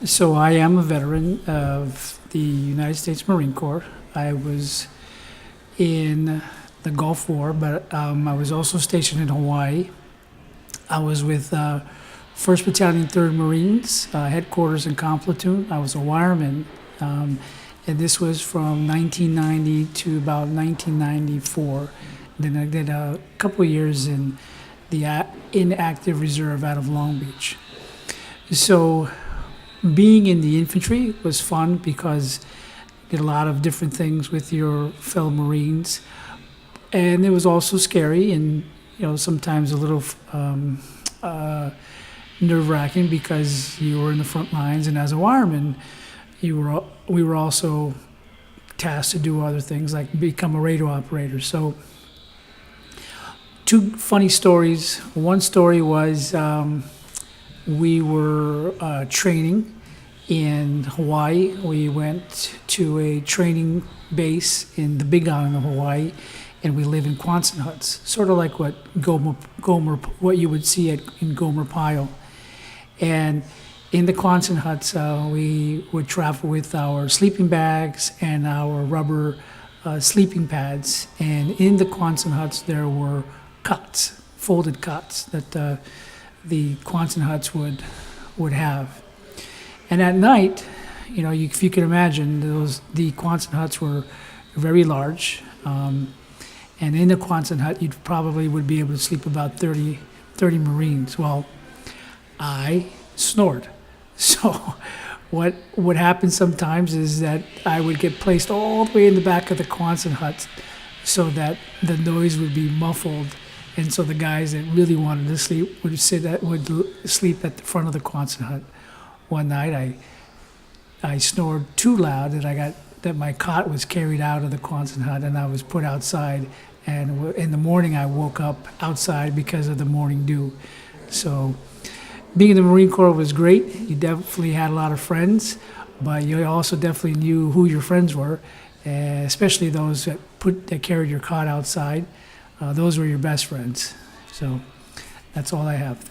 So I am a veteran of the United States Marine Corps. I was in the Gulf War, but I was also stationed in Hawaii. I was with 1st Battalion, 3rd Marines, headquarters in Complatoon. I was a wireman, and this was from 1990 to about 1994. Then I did a couple of years in the inactive reserve out of Long Beach. So being in the infantry was fun because you did a lot of different things with your fellow Marines, and it was also scary and sometimes a little nerve-wracking because you were in the front lines, and as a wireman, we were also tasked to do other things like become a radio operator. So two funny stories. One story was we were training in Hawaii. We went to a training base in the Big Island of Hawaii, and we live in Quonset huts, sort of like what what you would see in Gomer Pyle. And in the Quonset huts, we would travel with our sleeping bags and our rubber sleeping pads. And in the Quonset huts, there were cots, folded cots that the Quonset huts would have. And at night, if you can imagine, the Quonset huts were very large. And in the Quonset hut, you probably would be able to sleep about 30 Marines. Well, I snored. So what would happen sometimes is that I would get placed all the way in the back of the Quonset hut so that the noise would be muffled. And so the guys that really wanted to sleep would sleep at the front of the Quonset hut. One night I snored too loud that my cot was carried out of the Quonset hut, and I was put outside. And in the morning, I woke up outside because of the morning dew. So being in the Marine Corps was great. You definitely had a lot of friends, but you also definitely knew who your friends were, especially those that carried your cot outside. Those were your best friends. So that's all I have.